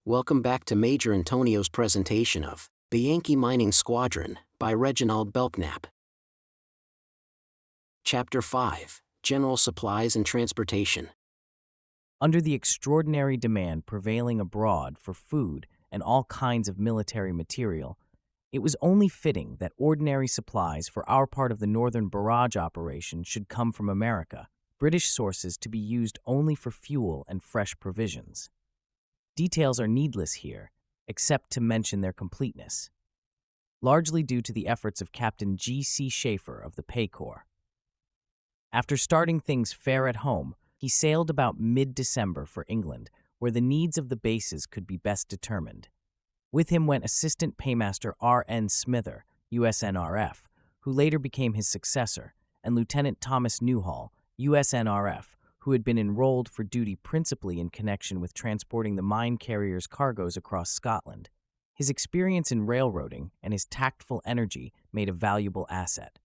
Welcome back to Major Antonio's presentation of The Yankee Mining Squadron by Reginald Belknap. Chapter 5, General Supplies and Transportation. Under the extraordinary demand prevailing abroad for food and all kinds of military material, it was only fitting that ordinary supplies for our part of the northern barrage operation should come from America, British sources to be used only for fuel and fresh provisions. Details are needless here, except to mention their completeness, largely due to the efforts of Captain G.C. Schaefer of the Pay Corps. After starting things fair at home, he sailed about mid-December for England, where the needs of the bases could be best determined. With him went Assistant Paymaster R.N. Smither, USNRF, who later became his successor, and Lieutenant Thomas Newhall, USNRF, who had been enrolled for duty principally in connection with transporting the mine carrier's cargoes across Scotland. His experience in railroading and his tactful energy made a valuable asset.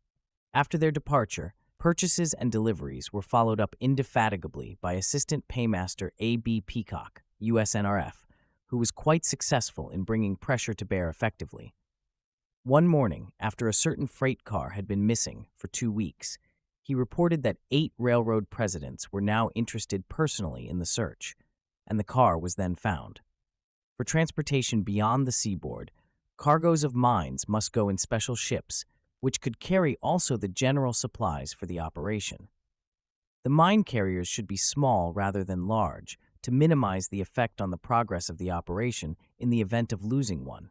After their departure, purchases and deliveries were followed up indefatigably by Assistant Paymaster A.B. Peacock, USNRF, who was quite successful in bringing pressure to bear effectively. One morning, after a certain freight car had been missing for 2 weeks, he reported that 8 railroad presidents were now interested personally in the search, and the car was then found. For transportation beyond the seaboard, cargoes of mines must go in special ships, which could carry also the general supplies for the operation. The mine carriers should be small rather than large, to minimize the effect on the progress of the operation in the event of losing one.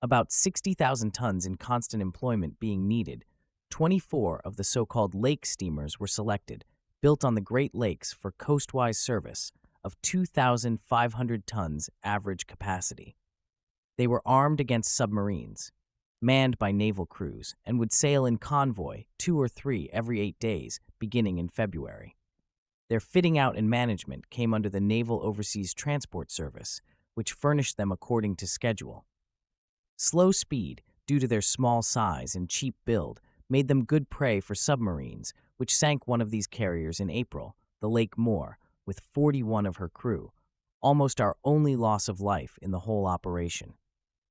About 60,000 tons in constant employment being needed, 24 of the so-called lake steamers were selected, built on the Great Lakes for coastwise service of 2,500 tons average capacity. They were armed against submarines, manned by naval crews, and would sail in convoy 2 or 3 every 8 days, beginning in February. Their fitting out and management came under the Naval Overseas Transport Service, which furnished them according to schedule. Slow speed, due to their small size and cheap build, made them good prey for submarines, which sank one of these carriers in April, the Lake Moore, with 41 of her crew, almost our only loss of life in the whole operation.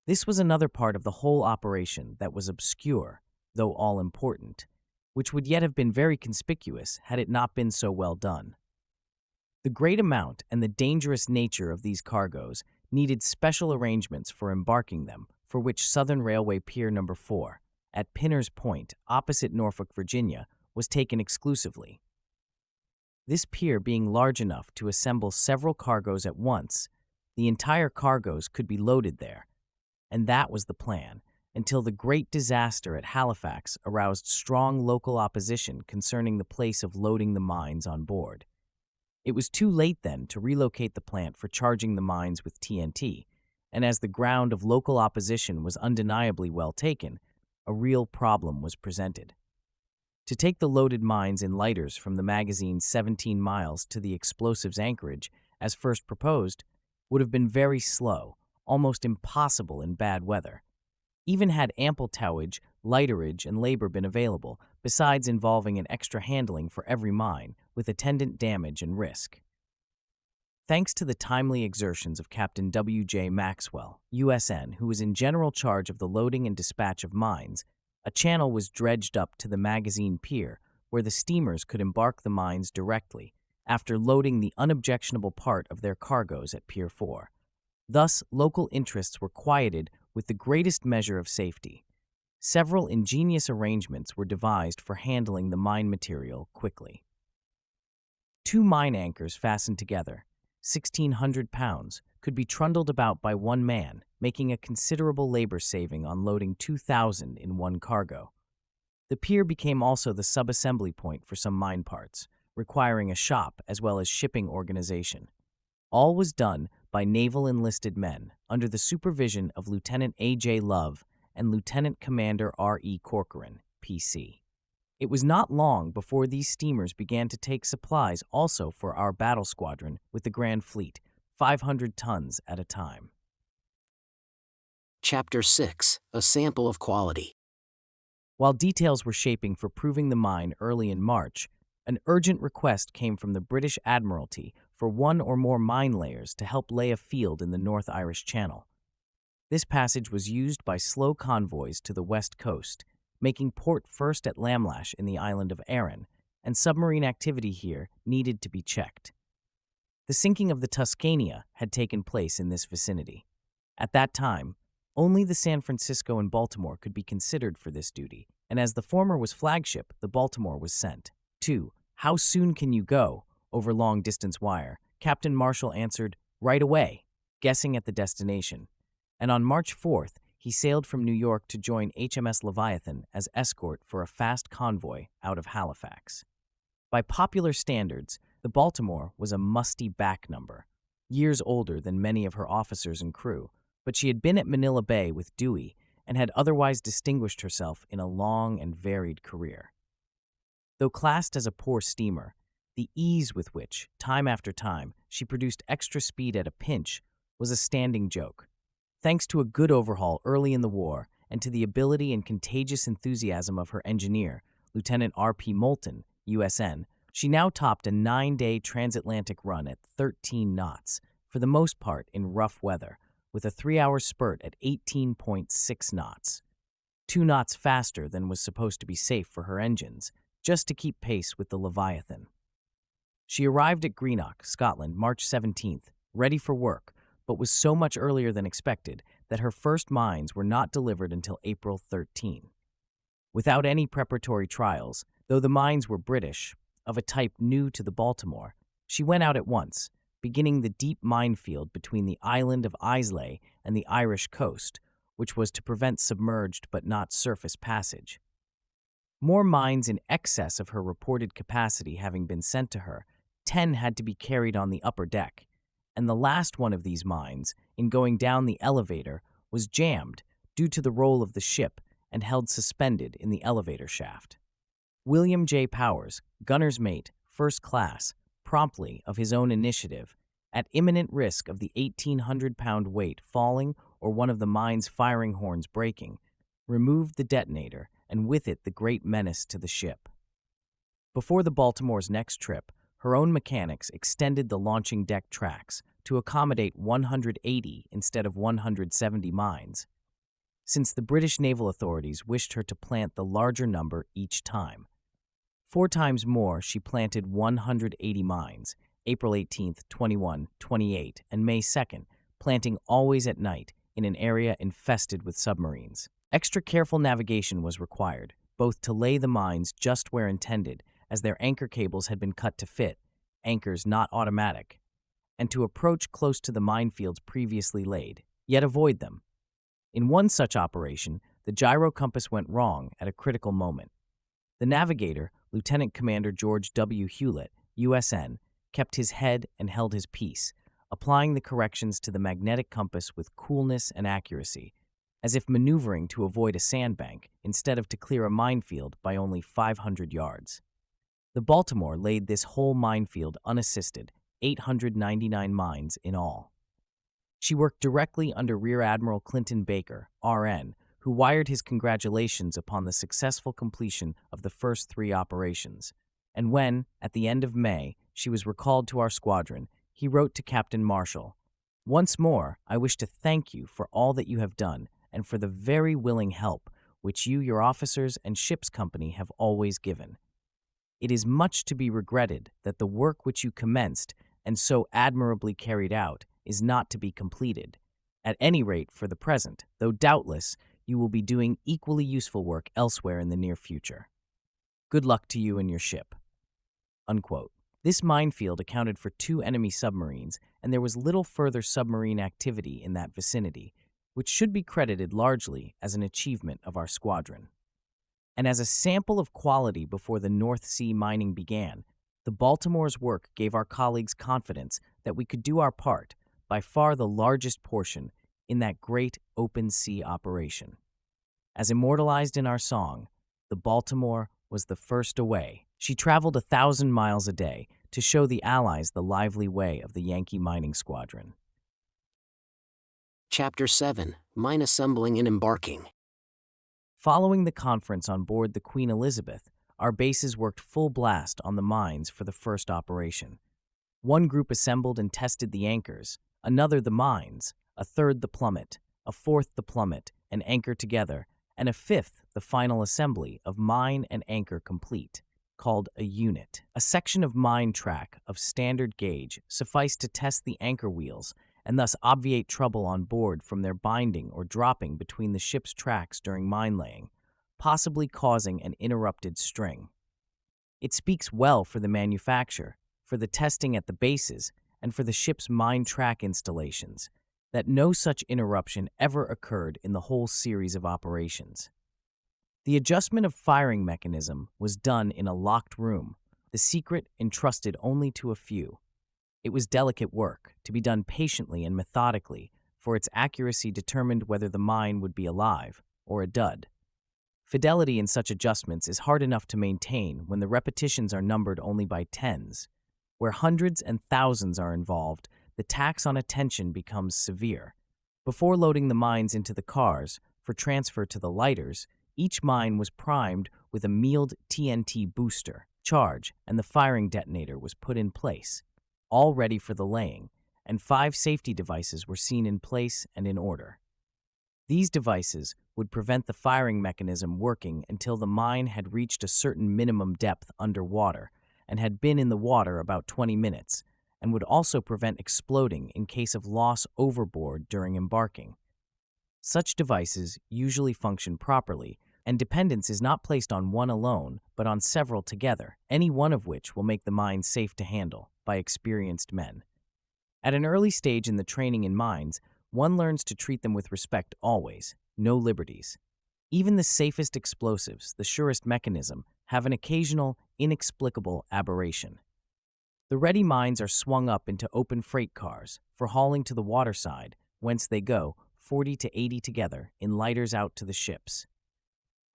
This was another part of the whole operation that was obscure, though all-important, which would yet have been very conspicuous had it not been so well done. The great amount and the dangerous nature of these cargoes needed special arrangements for embarking them, for which Southern Railway Pier No. 4, at Pinner's Point, opposite Norfolk, Virginia, was taken exclusively. This pier being large enough to assemble several cargoes at once, the entire cargoes could be loaded there, and that was the plan, until the great disaster at Halifax aroused strong local opposition concerning the place of loading the mines on board. It was too late then to relocate the plant for charging the mines with TNT, and as the ground of local opposition was undeniably well taken, a real problem was presented. To take the loaded mines in lighters from the magazine's 17 miles to the explosives anchorage, as first proposed, would have been very slow, almost impossible in bad weather. Even had ample towage, lighterage, and labor been available, besides involving an extra handling for every mine, with attendant damage and risk. Thanks to the timely exertions of Captain W.J. Maxwell, USN, who was in general charge of the loading and dispatch of mines, a channel was dredged up to the magazine pier where the steamers could embark the mines directly, after loading the unobjectionable part of their cargoes at Pier 4. Thus, local interests were quieted with the greatest measure of safety. Several ingenious arrangements were devised for handling the mine material quickly. 2 mine anchors fastened together, 1,600 pounds, could be trundled about by one man, making a considerable labor saving on loading 2,000 in one cargo. The pier became also the sub-assembly point for some mine parts, requiring a shop as well as shipping organization. All was done by naval enlisted men under the supervision of Lieutenant A.J. Love and Lieutenant Commander R.E. Corcoran, P.C. It was not long before these steamers began to take supplies also for our battle squadron with the Grand Fleet, 500 tons at a time. Chapter 6, A Sample of Quality. While details were shaping for proving the mine early in March, an urgent request came from the British Admiralty for one or more mine layers to help lay a field in the North Irish Channel. This passage was used by slow convoys to the west coast, making port first at Lamlash in the island of Arran, and submarine activity here needed to be checked. The sinking of the Tuscania had taken place in this vicinity. At that time, only the San Francisco and Baltimore could be considered for this duty, and as the former was flagship, the Baltimore was sent. 2. How soon can you go? Over long-distance wire, Captain Marshall answered, right away, guessing at the destination. And on March 4th, he sailed from New York to join HMS Leviathan as escort for a fast convoy out of Halifax. By popular standards, the Baltimore was a musty back number, years older than many of her officers and crew, but she had been at Manila Bay with Dewey and had otherwise distinguished herself in a long and varied career. Though classed as a poor steamer, the ease with which, time after time, she produced extra speed at a pinch was a standing joke. Thanks to a good overhaul early in the war and to the ability and contagious enthusiasm of her engineer, Lieutenant R.P. Moulton, USN, she now topped a 9-day transatlantic run at 13 knots, for the most part in rough weather, with a 3-hour spurt at 18.6 knots. 2 knots faster than was supposed to be safe for her engines, just to keep pace with the Leviathan. She arrived at Greenock, Scotland, March 17th, ready for work, but was so much earlier than expected that her first mines were not delivered until April 13. Without any preparatory trials, though the mines were British, of a type new to the Baltimore, she went out at once, beginning the deep minefield between the island of Islay and the Irish coast, which was to prevent submerged but not surface passage. More mines in excess of her reported capacity having been sent to her, 10 had to be carried on the upper deck, and the last one of these mines, in going down the elevator, was jammed due to the roll of the ship and held suspended in the elevator shaft. William J. Powers, gunner's mate, first class, promptly, of his own initiative, at imminent risk of the 1,800-pound weight falling or one of the mine's firing horns breaking, removed the detonator and with it the great menace to the ship. Before the Baltimore's next trip, her own mechanics extended the launching deck tracks to accommodate 180 instead of 170 mines, since the British naval authorities wished her to plant the larger number each time. 4 times more, she planted 180 mines, April 18th, 21, 28, and May 2nd, planting always at night in an area infested with submarines. Extra careful navigation was required, both to lay the mines just where intended, as their anchor cables had been cut to fit, anchors not automatic, and to approach close to the minefields previously laid, yet avoid them. In one such operation, the gyro compass went wrong at a critical moment. The navigator, Lieutenant Commander George W. Hewlett, USN, kept his head and held his peace, applying the corrections to the magnetic compass with coolness and accuracy, as if maneuvering to avoid a sandbank instead of to clear a minefield by only 500 yards. The Baltimore laid this whole minefield unassisted, 899 mines in all. She worked directly under Rear Admiral Clinton-Baker, RN, who wired his congratulations upon the successful completion of the first 3 operations, and when, at the end of May, she was recalled to our squadron, he wrote to Captain Marshall, "Once more, I wish to thank you for all that you have done and for the very willing help which you, your officers, and ship's company have always given. It is much to be regretted that the work which you commenced and so admirably carried out is not to be completed, at any rate for the present, though doubtless you will be doing equally useful work elsewhere in the near future. Good luck to you and your ship." Unquote. This minefield accounted for 2 enemy submarines, and there was little further submarine activity in that vicinity, which should be credited largely as an achievement of our squadron. And as a sample of quality before the North Sea mining began, the Baltimore's work gave our colleagues confidence that we could do our part, by far the largest portion, in that great open sea operation. As immortalized in our song, the Baltimore was the first away. She traveled 1,000 miles a day to show the Allies the lively way of the Yankee Mining Squadron. Chapter 7, Mine Assembling and Embarking. Following the conference on board the Queen Elizabeth, our bases worked full blast on the mines for the first operation. One group assembled and tested the anchors, another the mines, a third the plummet, a fourth the plummet and anchor together, and a fifth the final assembly of mine and anchor complete, called a unit. A section of mine track of standard gauge sufficed to test the anchor wheels and thus obviate trouble on board from their binding or dropping between the ship's tracks during mine laying, possibly causing an interrupted string. It speaks well for the manufacture, for the testing at the bases, and for the ship's mine track installations that no such interruption ever occurred in the whole series of operations. The adjustment of firing mechanism was done in a locked room, the secret entrusted only to a few. It was delicate work, to be done patiently and methodically, for its accuracy determined whether the mine would be alive or a dud. Fidelity in such adjustments is hard enough to maintain when the repetitions are numbered only by tens. Where hundreds and thousands are involved, the tax on attention becomes severe. Before loading the mines into the cars for transfer to the lighters, each mine was primed with a milled TNT booster charge, and the firing detonator was put in place, all ready for the laying, and 5 safety devices were seen in place and in order. These devices would prevent the firing mechanism working until the mine had reached a certain minimum depth underwater and had been in the water about 20 minutes, and would also prevent exploding in case of loss overboard during embarking. Such devices usually function properly, and dependence is not placed on one alone, but on several together, any one of which will make the mine safe to handle by experienced men. At an early stage in the training in mines, one learns to treat them with respect always, no liberties. Even the safest explosives, the surest mechanism, have an occasional, inexplicable aberration. The ready mines are swung up into open freight cars for hauling to the waterside, whence they go, 40 to 80 together, in lighters out to the ships.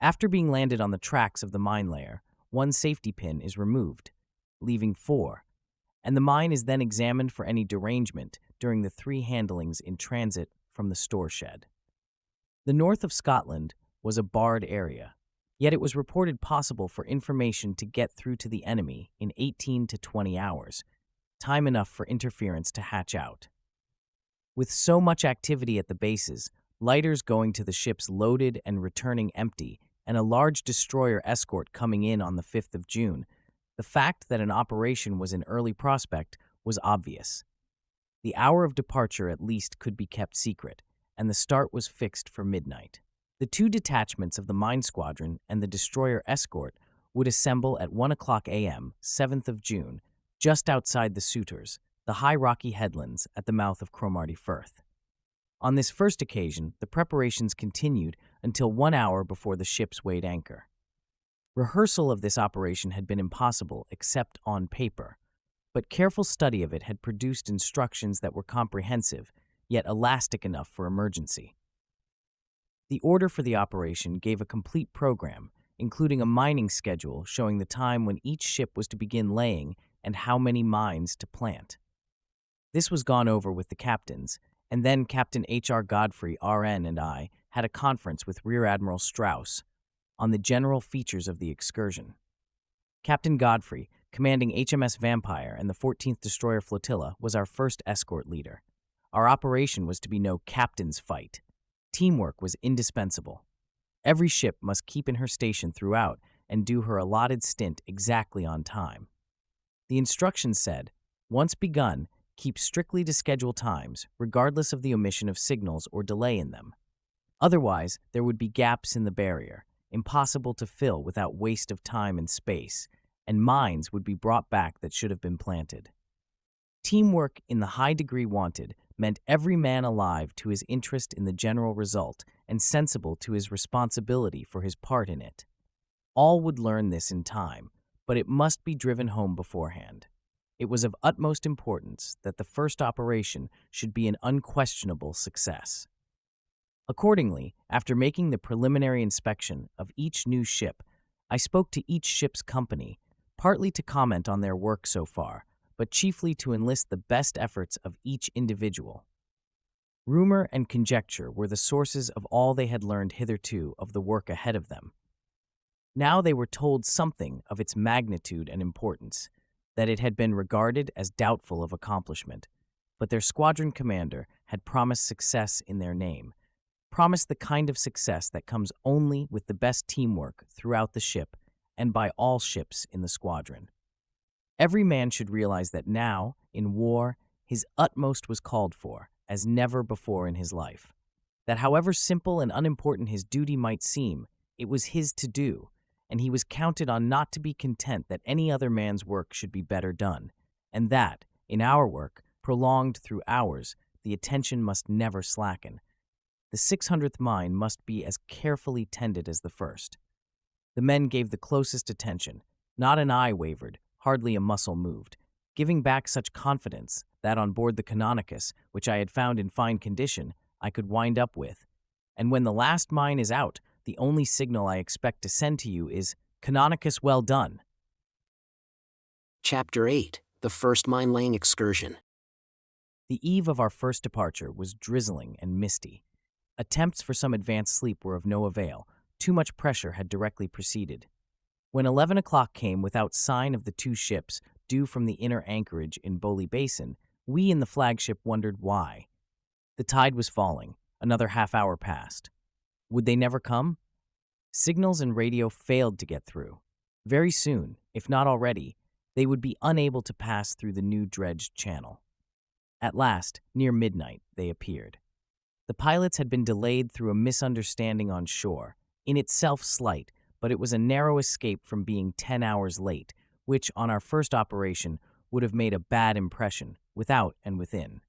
After being landed on the tracks of the mine layer, one safety pin is removed, leaving 4, and the mine is then examined for any derangement during the 3 handlings in transit from the store shed. The north of Scotland was a barred area, yet it was reported possible for information to get through to the enemy in 18 to 20 hours, time enough for interference to hatch out. With so much activity at the bases, lighters going to the ships loaded and returning empty, and a large destroyer escort coming in on the 5th of June, the fact that an operation was in early prospect was obvious. The hour of departure at least could be kept secret, and the start was fixed for midnight. The 2 detachments of the mine squadron and the destroyer escort would assemble at 1 o'clock a.m., 7th of June, just outside the Suitors, the high rocky headlands at the mouth of Cromarty Firth. On this first occasion, the preparations continued until 1 hour before the ships weighed anchor. Rehearsal of this operation had been impossible except on paper, but careful study of it had produced instructions that were comprehensive, yet elastic enough for emergency. The order for the operation gave a complete program, including a mining schedule showing the time when each ship was to begin laying and how many mines to plant. This was gone over with the captains, and then Captain H.R. Godfrey, R.N., and I had a conference with Rear Admiral Strauss on the general features of the excursion. Captain Godfrey, commanding HMS Vampire and the 14th Destroyer Flotilla, was our first escort leader. Our operation was to be no captain's fight. Teamwork was indispensable. Every ship must keep in her station throughout and do her allotted stint exactly on time. The instructions said, once begun, keep strictly to schedule times, regardless of the omission of signals or delay in them. Otherwise, there would be gaps in the barrier, impossible to fill without waste of time and space, and mines would be brought back that should have been planted. Teamwork in the high degree wanted meant every man alive to his interest in the general result and sensible to his responsibility for his part in it. All would learn this in time, but it must be driven home beforehand. It was of utmost importance that the first operation should be an unquestionable success. Accordingly, after making the preliminary inspection of each new ship, I spoke to each ship's company, partly to comment on their work so far, but chiefly to enlist the best efforts of each individual. Rumor and conjecture were the sources of all they had learned hitherto of the work ahead of them. Now they were told something of its magnitude and importance, that it had been regarded as doubtful of accomplishment. But their squadron commander had promised success in their name, promised the kind of success that comes only with the best teamwork throughout the ship and by all ships in the squadron. Every man should realize that now, in war, his utmost was called for, as never before in his life. That however simple and unimportant his duty might seem, it was his to do, and he was counted on not to be content that any other man's work should be better done, and that, in our work, prolonged through hours, the attention must never slacken. The 600th mine must be as carefully tended as the first. The men gave the closest attention. Not an eye wavered, hardly a muscle moved, giving back such confidence that on board the Canonicus, which I had found in fine condition, I could wind up with. And when the last mine is out, the only signal I expect to send to you is, "Canonicus, well done." Chapter 8, The First Mine-Laying Excursion. The eve of our first departure was drizzling and misty. Attempts for some advanced sleep were of no avail. Too much pressure had directly preceded. When 11 o'clock came without sign of the two ships due from the inner anchorage in Bowley Basin, we in the flagship wondered why. The tide was falling. Another half-hour passed. Would they never come? Signals and radio failed to get through. Very soon, if not already, they would be unable to pass through the new dredged channel. At last, near midnight, they appeared. The pilots had been delayed through a misunderstanding on shore, in itself slight, but it was a narrow escape from being 10 hours late, which, on our first operation, would have made a bad impression, without and within.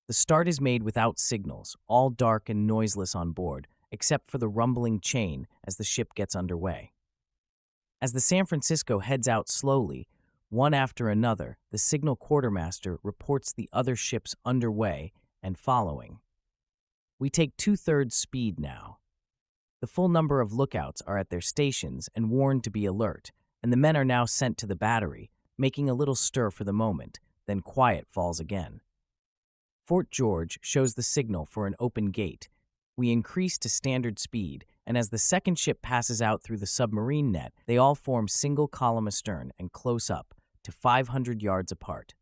The start is made without signals, all dark and noiseless on board, except for the rumbling chain as the ship gets underway. As the San Francisco heads out slowly, one after another, the signal quartermaster reports the other ships underway and following. We take 2/3 speed now. The full number of lookouts are at their stations and warned to be alert, and the men are now sent to the battery, making a little stir for the moment, then quiet falls again. Fort George shows the signal for an open gate. We increase to standard speed, and as the second ship passes out through the submarine net, they all form single column astern and close up to 500 yards apart.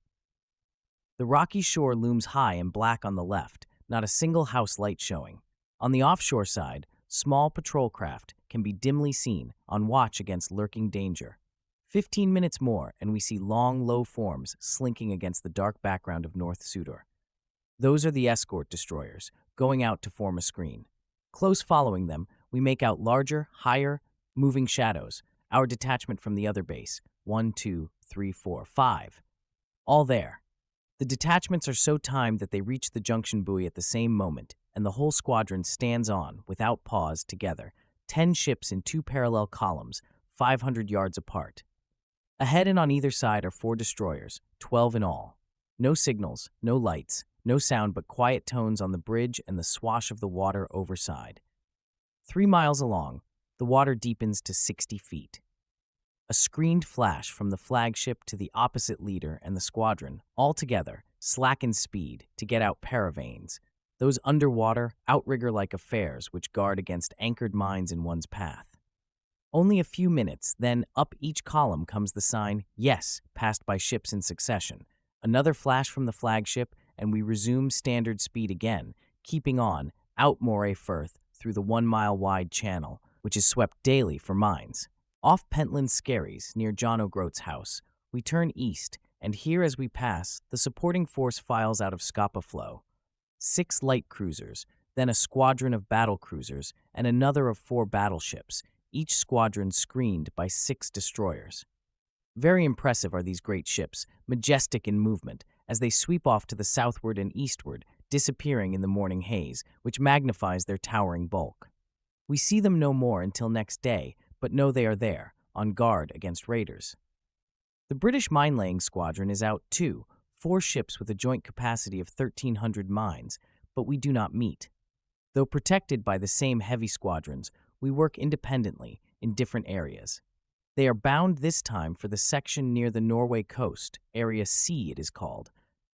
The rocky shore looms high and black on the left, not a single house light showing. On the offshore side, small patrol craft can be dimly seen on watch against lurking danger. 15 minutes more, and we see long, low forms slinking against the dark background of North Sudor. Those are the escort destroyers, going out to form a screen. Close following them, we make out larger, higher, moving shadows, our detachment from the other base, 1, 2, 3, 4, 5. All there. The detachments are so timed that they reach the junction buoy at the same moment, and the whole squadron stands on, without pause, together, 10 ships in 2 parallel columns, 500 yards apart. Ahead and on either side are 4 destroyers, 12 in all. No signals, no lights, no sound but quiet tones on the bridge and the swash of the water overside. 3 miles along, the water deepens to 60 feet. A screened flash from the flagship to the opposite leader and the squadron, all together, slacken speed to get out paravanes, those underwater, outrigger-like affairs which guard against anchored mines in one's path. Only a few minutes, then up each column comes the sign, "Yes," passed by ships in succession. Another flash from the flagship, and we resume standard speed again, keeping on, out Moray Firth, through the 1-mile-wide channel, which is swept daily for mines. Off Pentland Skerries, near John O'Groat's house, we turn east, and here as we pass, the supporting force files out of Scapa Flow. 6 light cruisers, then a squadron of battle cruisers, and another of 4 battleships, each squadron screened by 6 destroyers. Very impressive are these great ships, majestic in movement, as they sweep off to the southward and eastward, disappearing in the morning haze, which magnifies their towering bulk. We see them no more until next day, but know they are there, on guard against raiders. The British mine-laying squadron is out too, 4 ships with a joint capacity of 1,300 mines, but we do not meet. Though protected by the same heavy squadrons, we work independently in different areas. They are bound this time for the section near the Norway coast, Area C it is called,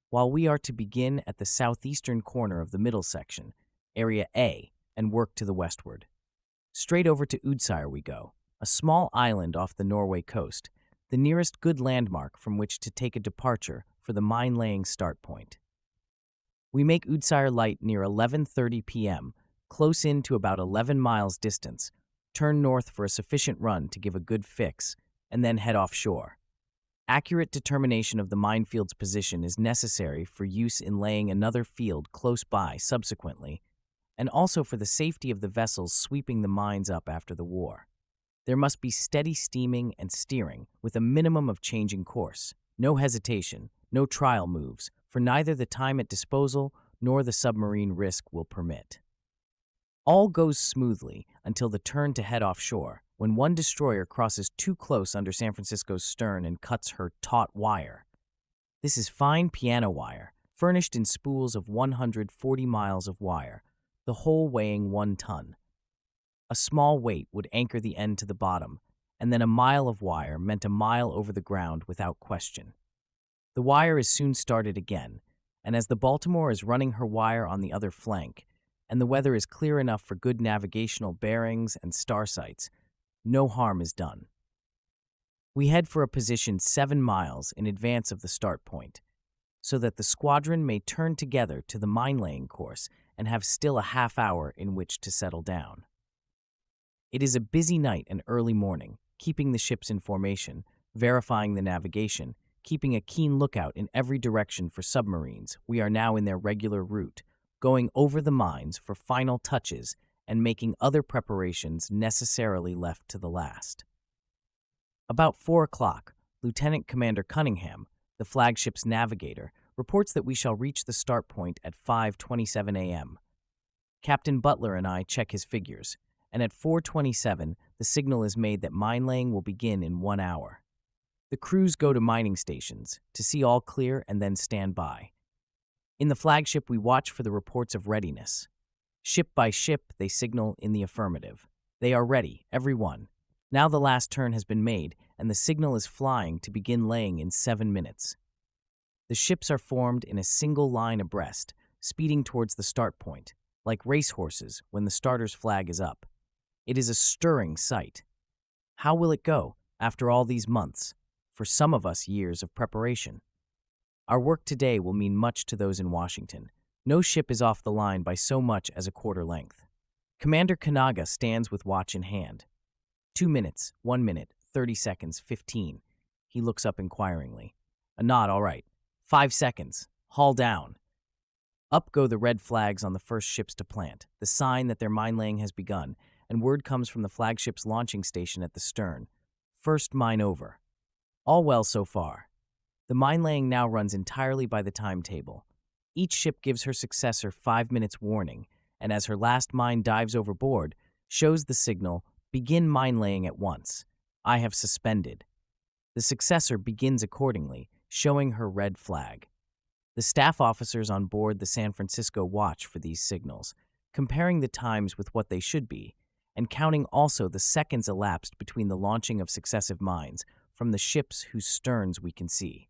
while we are to begin at the southeastern corner of the middle section, Area A, and work to the westward. Straight over to Udsire we go, a small island off the Norway coast. the nearest good landmark from which to take a departure for the mine-laying start point. We make Udsire Light near 11:30 p.m., close in to about 11 miles distance, turn north for a sufficient run to give a good fix, and then head offshore. Accurate determination of the minefield's position is necessary for use in laying another field close by subsequently, and also for the safety of the vessels sweeping the mines up after the war. There must be steady steaming and steering, with a minimum of changing course. No hesitation, no trial moves, for neither the time at disposal nor the submarine risk will permit. All goes smoothly until the turn to head offshore, when one destroyer crosses too close under San Francisco's stern and cuts her taut wire. This is fine piano wire, furnished in spools of 140 miles of wire, the whole weighing 1 ton. A small weight would anchor the end to the bottom, and then a mile of wire meant a mile over the ground without question. The wire is soon started again, and as the Baltimore is running her wire on the other flank, and the weather is clear enough for good navigational bearings and star sights, no harm is done. We head for a position 7 miles in advance of the start point, so that the squadron may turn together to the mine-laying course and have still a half hour in which to settle down. It is a busy night and early morning, keeping the ships in formation, verifying the navigation, keeping a keen lookout in every direction for submarines. We are now in their regular route, going over the mines for final touches and making other preparations necessarily left to the last. About 4 o'clock, Lieutenant Commander Cunningham, the flagship's navigator, reports that we shall reach the start point at 5:27 a.m. Captain Butler and I check his figures, and at 4:27 the signal is made that mine-laying will begin in 1 hour. The crews go to mining stations to see all clear and then stand by. In the flagship, we watch for the reports of readiness. Ship by ship, they signal in the affirmative. They are ready, every one. Now the last turn has been made, and the signal is flying to begin laying in 7 minutes. The ships are formed in a single line abreast, speeding towards the start point, like racehorses when the starter's flag is up. It is a stirring sight. How will it go, after all these months, for some of us years of preparation? Our work today will mean much to those in Washington. No ship is off the line by so much as a quarter length. Commander Kanaga stands with watch in hand. 2 minutes, 1 minute, 30 seconds, 15. He looks up inquiringly. A nod, all right. 5 seconds. Haul down. Up go the red flags on the first ships to plant, the sign that their mine-laying has begun, and word comes from the flagship's launching station at the stern. First mine over. All well so far. The mine-laying now runs entirely by the timetable. Each ship gives her successor 5 minutes warning, and as her last mine dives overboard, shows the signal, begin mine-laying at once. I have suspended. The successor begins accordingly, showing her red flag. The staff officers on board the San Francisco watch for these signals, comparing the times with what they should be, and counting also the seconds elapsed between the launching of successive mines from the ships whose sterns we can see.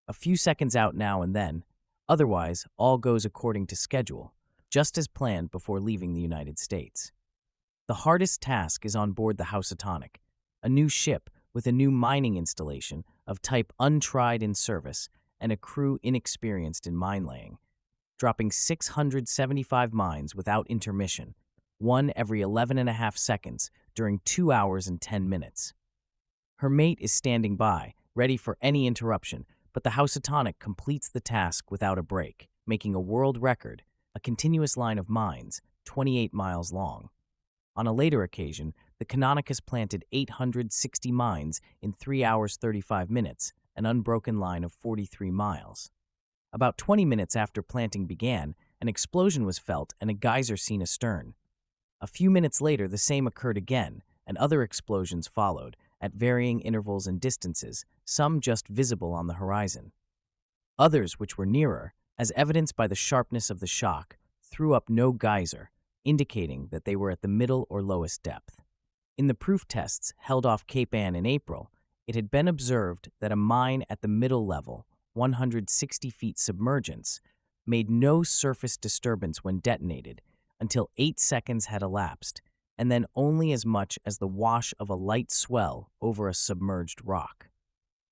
A few seconds out now and then, otherwise all goes according to schedule, just as planned before leaving the United States. The hardest task is on board the Housatonic, a new ship with a new mining installation of type untried in service and a crew inexperienced in mine-laying, dropping 675 mines without intermission, one every 11.5 seconds during 2 hours and 10 minutes. Her mate is standing by, ready for any interruption, but the Housatonic completes the task without a break, making a world record, a continuous line of mines, 28 miles long. On a later occasion, the Canonicus planted 860 mines in 3 hours 35 minutes, an unbroken line of 43 miles. About 20 minutes after planting began, an explosion was felt and a geyser seen astern. A few minutes later, the same occurred again, and other explosions followed, at varying intervals and distances, some just visible on the horizon. Others, which were nearer, as evidenced by the sharpness of the shock, threw up no geyser, indicating that they were at the middle or lowest depth. In the proof tests held off Cape Ann in April, it had been observed that a mine at the middle level, 160 feet submergence, made no surface disturbance when detonated until 8 seconds had elapsed, and then only as much as the wash of a light swell over a submerged rock.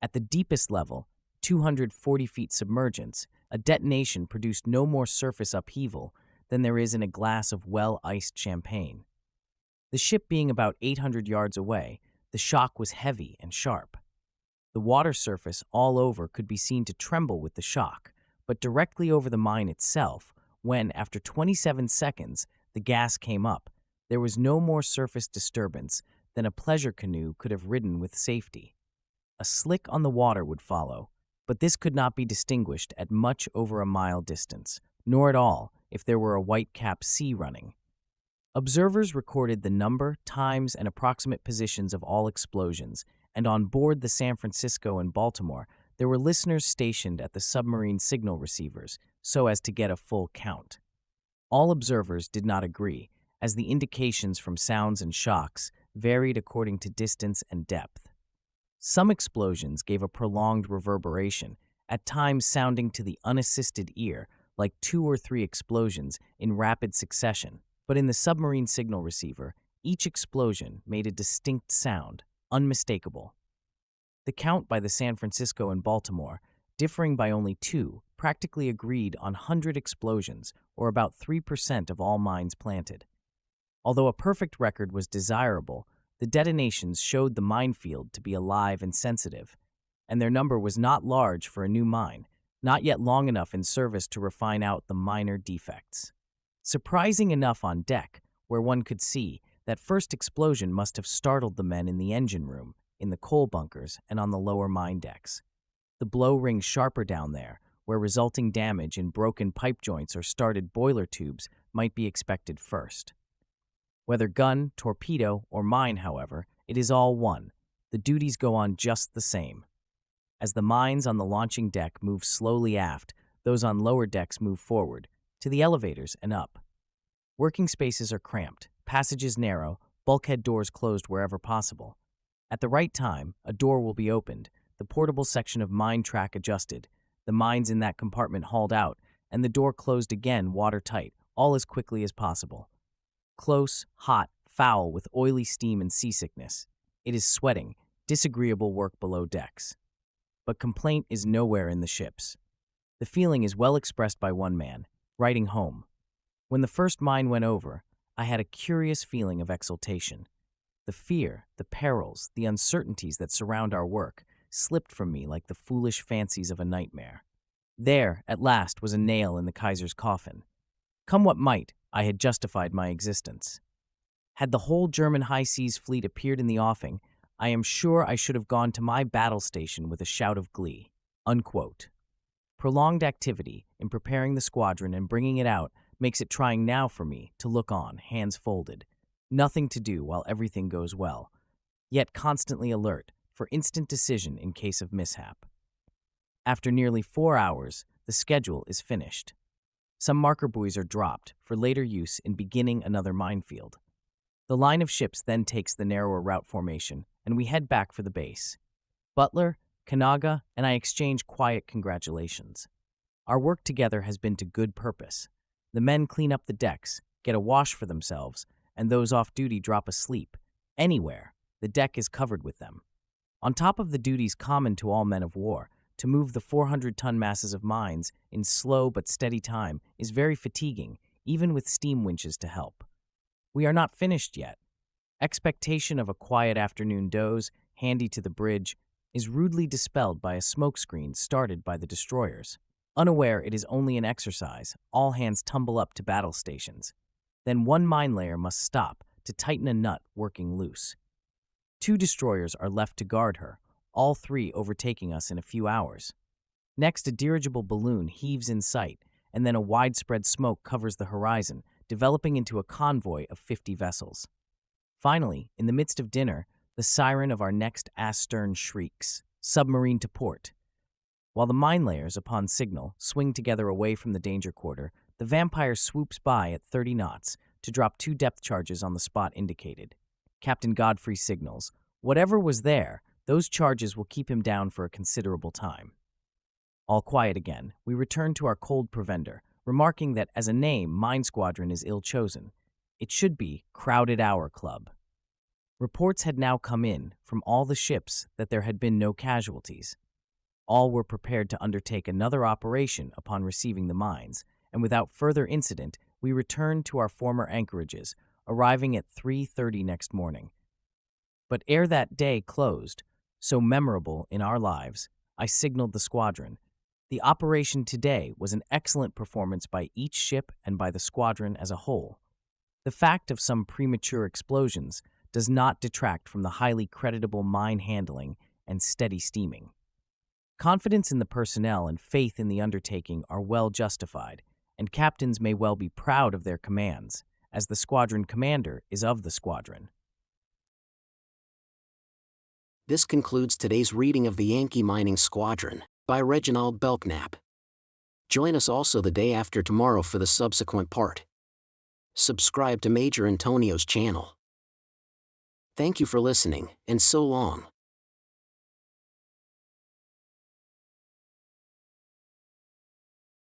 At the deepest level, 240 feet submergence, a detonation produced no more surface upheaval than there is in a glass of well-iced champagne. The ship being about 800 yards away, the shock was heavy and sharp. The water surface all over could be seen to tremble with the shock, but directly over the mine itself, when, after 27 seconds, the gas came up, there was no more surface disturbance than a pleasure canoe could have ridden with safety. A slick on the water would follow, but this could not be distinguished at much over a mile distance, nor at all if there were a white-capped sea running. Observers recorded the number, times, and approximate positions of all explosions, and on board the San Francisco and Baltimore, there were listeners stationed at the submarine signal receivers so as to get a full count. All observers did not agree, as the indications from sounds and shocks varied according to distance and depth. Some explosions gave a prolonged reverberation, at times sounding to the unassisted ear like 2 or 3 explosions in rapid succession, but in the submarine signal receiver, each explosion made a distinct sound, unmistakable. The count by the San Francisco and Baltimore, differing by only 2, practically agreed on 100 explosions, or about 3% of all mines planted. Although a perfect record was desirable, the detonations showed the minefield to be alive and sensitive, and their number was not large for a new mine, not yet long enough in service to refine out the minor defects. Surprising enough on deck, where one could see, that first explosion must have startled the men in the engine room, in the coal bunkers, and on the lower mine decks. The blow rings sharper down there, where resulting damage in broken pipe joints or started boiler tubes might be expected first. Whether gun, torpedo, or mine, however, it is all one. The duties go on just the same. As the mines on the launching deck move slowly aft, those on lower decks move forward, to the elevators and up. Working spaces are cramped, passages narrow, bulkhead doors closed wherever possible. At the right time, a door will be opened, the portable section of mine track adjusted, the mines in that compartment hauled out, and the door closed again watertight, all as quickly as possible. Close, hot, foul with oily steam and seasickness. It is sweating, disagreeable work below decks. But complaint is nowhere in the ships. The feeling is well expressed by one man, writing home. When the first mine went over, I had a curious feeling of exultation. The fear, the perils, the uncertainties that surround our work slipped from me like the foolish fancies of a nightmare. There, at last, was a nail in the Kaiser's coffin. Come what might, I had justified my existence. Had the whole German high seas fleet appeared in the offing, I am sure I should have gone to my battle station with a shout of glee." Unquote. Prolonged activity in preparing the squadron and bringing it out makes it trying now for me to look on, hands folded. Nothing to do while everything goes well, yet constantly alert for instant decision in case of mishap. After nearly 4 hours, the schedule is finished. Some marker buoys are dropped for later use in beginning another minefield. The line of ships then takes the narrower route formation, and we head back for the base. Butler, Kanaga, and I exchange quiet congratulations. Our work together has been to good purpose. The men clean up the decks, get a wash for themselves, and those off duty drop asleep. Anywhere, the deck is covered with them. On top of the duties common to all men of war, to move the 400-ton masses of mines in slow but steady time is very fatiguing, even with steam winches to help. We are not finished yet. Expectation of a quiet afternoon doze, handy to the bridge, is rudely dispelled by a smokescreen started by the destroyers. Unaware it is only an exercise, all hands tumble up to battle stations. Then one mine layer must stop to tighten a nut working loose. 2 destroyers are left to guard her, all 3 overtaking us in a few hours. Next, a dirigible balloon heaves in sight, and then a widespread smoke covers the horizon, developing into a convoy of 50 vessels. Finally, in the midst of dinner, the siren of our next astern shrieks, "Submarine to port." While the mine layers, upon signal, swing together away from the danger quarter, the Vampire swoops by at 30 knots to drop 2 depth charges on the spot indicated. Captain Godfrey signals, "Whatever was there, those charges will keep him down for a considerable time." All quiet again, we return to our cold provender, remarking that as a name, Mine Squadron is ill-chosen. It should be Crowded Hour Club. Reports had now come in from all the ships that there had been no casualties. All were prepared to undertake another operation upon receiving the mines, and without further incident, we returned to our former anchorages, arriving at 3:30 next morning. But ere that day closed, so memorable in our lives, I signaled the squadron. The operation today was an excellent performance by each ship and by the squadron as a whole. The fact of some premature explosions does not detract from the highly creditable mine handling and steady steaming. Confidence in the personnel and faith in the undertaking are well justified, and captains may well be proud of their commands, as the squadron commander is of the squadron. This concludes today's reading of the Yankee Mining Squadron by Reginald Belknap. Join us also the day after tomorrow for the subsequent part. Subscribe to Major Intonio's channel. Thank you for listening, and so long.